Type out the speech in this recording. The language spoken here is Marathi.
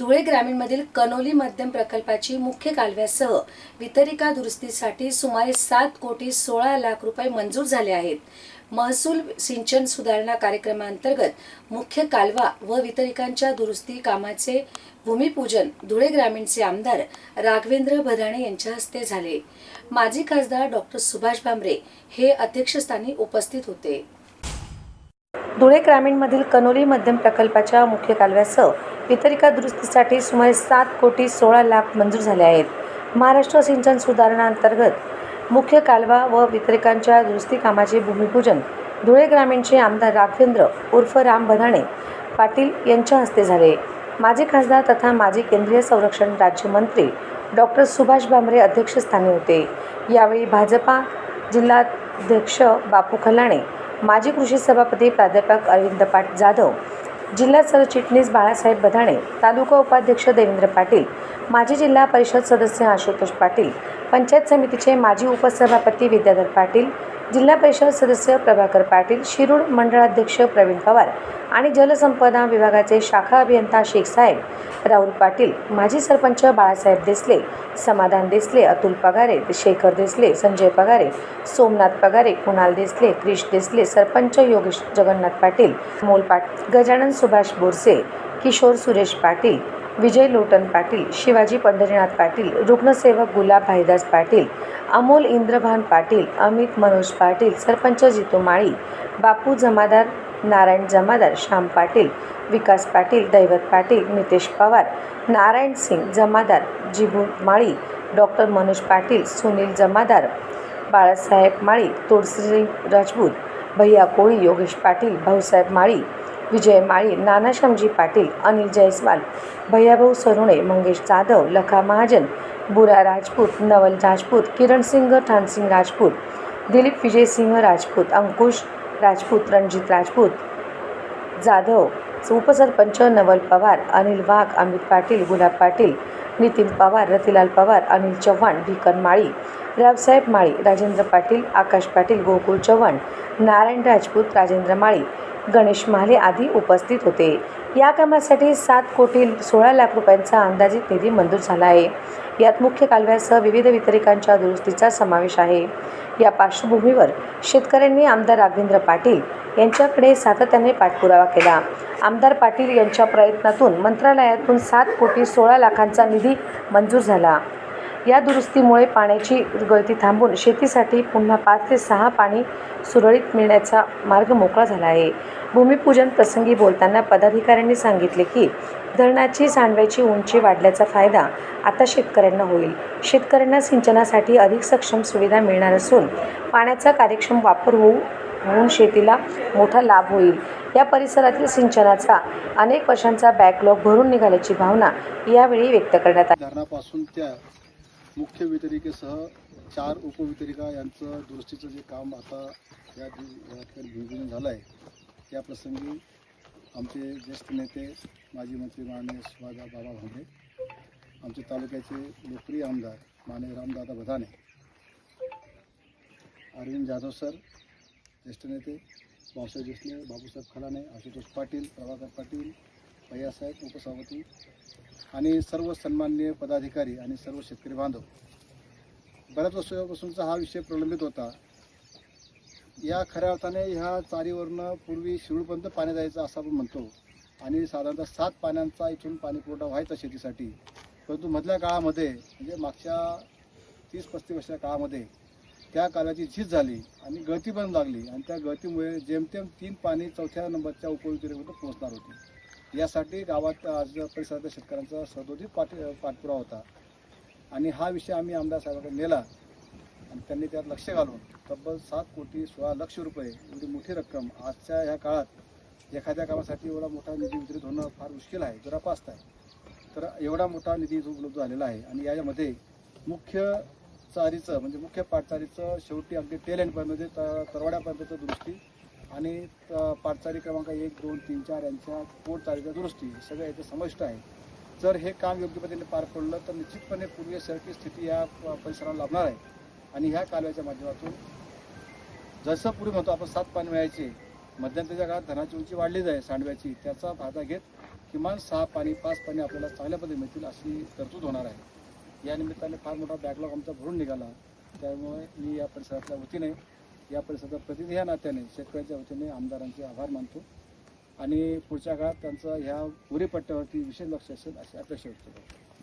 धुळे ग्रामीणमधील कनोली मध्यम प्रकल्पाची मुख्य कालव्यासह वितरिका दुरुस्तीसाठी सुमारे 7,16,00,000 रुपये मंजूर झाले आहेत. महसूल सिंचन सुधारणा कार्यक्रमांतर्गत मुख्य कालवा व वितरिकांच्या दुरुस्ती कामाचे भूमिपूजन धुळे ग्रामीणचे आमदार राघवेंद्र भदाणे यांच्या हस्ते झाले. माजी खासदार डॉक्टर सुभाष भामरे हे अध्यक्षस्थानी उपस्थित होते. धुळे ग्रामीणमधील कनोली मध्यम प्रकल्पाच्या मुख्य कालव्यासह वितरिका दुरुस्तीसाठी सुमारे 7,16,00,000 मंजूर झाले आहेत. महाराष्ट्र सिंचन सुधारणा अंतर्गत मुख्य कालवा व वितरिकांच्या दुरुस्ती कामाचे भूमिपूजन धुळे ग्रामीणचे आमदार राघवेंद्र उर्फ राम भदाणे पाटील यांच्या हस्ते झाले. माजी खासदार तथा माजी केंद्रीय संरक्षण राज्यमंत्री डॉक्टर सुभाष भामरे अध्यक्षस्थानी होते. यावेळी भाजपा जिल्हाध्यक्ष बापू खलाणे, माजी कृषी सभापती प्राध्यापक अरविंद जाधव, जिल्हा सरचिटणीस बाळासाहेब भदाणे, तालुका उपाध्यक्ष देवेंद्र पाटील, माजी जिल्हा परिषद सदस्य आशुतोष पाटील, पंचायत समितीचे माजी उपसभापती विद्याधर पाटील, जिल्हा परिषद सदस्य प्रभाकर पाटील, शिरूर मंडळाध्यक्ष प्रवीण पवार आणि जलसंपदा विभागाचे शाखा अभियंता शेख साहेब, राहुल पाटील, माजी सरपंच बाळासाहेब देसले, समाधान देसले, अतुल पगारे, शेखर देसले, संजय पगारे, सोमनाथ पगारे, कुणाल देसले, क्रिश देसले, सरपंच योगेश जगन्नाथ पाटील, मोल पाटील, गजानन सुभाष बोरसे, किशोर सुरेश पाटील, विजय लोटन पाटील, शिवाजी पंढरीनाथ पाटील, रुग्णसेवक गुलाब भाईदास पाटील, अमोल इंद्रभान पाटील, अमित मनोज पाटील, सरपंच जितू माळी, बापू जमादार, नारायण जमादार, श्याम पाटील, विकास पाटील, दैवत पाटील, नितेश पवार, नारायण सिंग जमादार, जिबू माळी, डॉक्टर मनोज पाटील, सुनील जमादार, बाळासाहेब माळी, तुळसी राजपूत, भैया कोळी, योगेश पाटील, भाऊसाहेब माळी, विजय माळी, नाना श्यामजी पाटील, अनिल जयस्वाल, भैयाभाऊ सरुणे, मंगेश जाधव, लखा महाजन, बुरा राजपूत, नवल राजपूत, किरण सिंग ठाणसिंग राजपूत, दिलीप विजय सिंह राजपूत, अंकुश राजपूत, रणजित राजपूत जाधव, उपसरपंच नवल पवार, अनिल वाघ, अमित पाटील, गुलाब पाटील, नितीन पवार, रतिलाल पवार, अनिल चव्हाण, भिकन माळी, रावसाहेब माळी, राजेंद्र पाटील, आकाश पाटील, गोकुळ चव्हाण, नारायण राजपूत, राजेंद्र माळी, गणेश माले आदी उपस्थित होते. या कामासाठी 7,16,00,000 रुपयांचा अंदाजित निधी मंजूर झाला आहे. यात मुख्य कालव्यासह विविध वितरिकांच्या दुरुस्तीचा समावेश आहे. या पार्श्वभूमीवर शेतकऱ्यांनी आमदार राघवेंद्र पाटील यांच्याकडे सातत्याने पाठपुरावा केला. आमदार पाटील यांच्या प्रयत्नातून मंत्रालयातून 7,16,00,000चा निधी मंजूर झाला. या दुरुस्तीमुळे पाण्याची गळती थांबून शेतीसाठी पुन्हा 5 ते 6 पाणी सुरळीत मिळण्याचा मार्ग मोकळा झाला आहे. भूमिपूजन प्रसंगी बोलताना पदाधिकाऱ्यांनी सांगितले की धरणाची सांडव्याची उंची वाढल्याचा फायदा आता शेतकऱ्यांना होईल. शेतकऱ्यांना सिंचनासाठी अधिक सक्षम सुविधा मिळणार असून पाण्याचा कार्यक्षम वापर होऊन शेतीला मोठा लाभ होईल. या परिसरातील सिंचनाचा अनेक वर्षांचा बॅकलॉग भरून निघाल्याची भावना यावेळी व्यक्त करण्यात आली. धरणापासून त्या मुख्य वितरिकेसह 4 उपवितरिका यांचं दुरुस्तीचं जे काम आता या ठिकाणी भूमिपूजन झालं आहे, या प्रसंगी आमचे ज्येष्ठ नेते माजी मंत्री माननीय सुभाष बाबा भामरे, आमचे तालुक्याचे लोकप्रिय आमदार माननीय रामदादा भदाणे, अरविंद जाधव सर, ज्येष्ठ नेते भाऊसाहेब देसले, बापूसाहेब खलाणे, आशुतोष पाटील, प्रभाकर पाटील, भैयासाहेब उपसभापती आणि सर्व सन्माननीय पदाधिकारी आणि सर्व शेतकरी बांधव, बऱ्याच वर्षापासूनचा हा विषय प्रलंबित होता. या खऱ्या अर्थाने ह्या चारीवरनं पूर्वी शिरूरपर्यंत पाणी जायचं असं आपण म्हणतो आणि साधारणतः 7 पाण्यांचा इथून पाणी पुरवठा व्हायचा शेतीसाठी. परंतु मधल्या काळामध्ये म्हणजे मागच्या 30-35 वर्षाच्या काळामध्ये त्या कालाची झीज झाली आणि गळती पण लागली आणि त्या गळतीमुळे जेमतेम 3 पाणी 4थ्या नंबरच्या उपवितरिकेपर्यंत पोहोचणार होती. यासाठी गावात आज परिसरातील शेतकऱ्यांचा सदोदित पाठपुरावा होता आणि हा विषय आम्ही आमदार साहेबांकडे नेला आणि त्यांनी त्यात लक्ष घालून तब्बल 7,16,00,000 रुपये एवढी मोठी रक्कम आजच्या ह्या काळात एखाद्या कामासाठी एवढा मोठा निधी वितरित होणं फार मुश्किल आहे, जरा पास्त आहे. तर एवढा मोठा निधी उपलब्ध झालेला आहे आणि यामध्ये मुख्य चारीचं म्हणजे मुख्य पाटचारीचं शेवटी अगदी टेल एंडपर्यंत म्हणजे तरवाड्यापर्यंतचं दुरुस्ती आणि पाटचारी क्रमांक 1, 2, 3, 4 यांच्या पोटचारीच्या दुरुस्ती सगळं याचं समाविष्ट आहे. जर हे काम योग्य पद्धतीने पार पडलं तर निश्चितपणे पूर्वीसारखी स्थिती या परिसराला लाभणार आहे आणि ह्या कालव्याच्या माध्यमातून जसं पूर्वी म्हणतो आपण 7 पाणी मिळायचे, मध्यंतरीच्या काळात धरणाची उंची वाढली जाईल सांडव्याची, त्याचा फायदा घेत किमान 6 पाणी 5 पाणी आपल्याला चांगल्या पद्धतीने मिळतील अशी तरतूद होणार आहे. या निमित्ताने फार मोठा बॅकलॉग आमचा भरून निघाला. त्यामुळे मी या परिसरातल्या वतीने, या परिसराचा प्रतिनिधी या नात्याने शेतकऱ्यांच्या वतीने आमदारांचे आभार मानतो आणि पुढच्या काळात त्यांचा ह्या उरी पट्ट्यावरती विशेष लक्ष असेल अशी अपेक्षा व्यक्त करतो.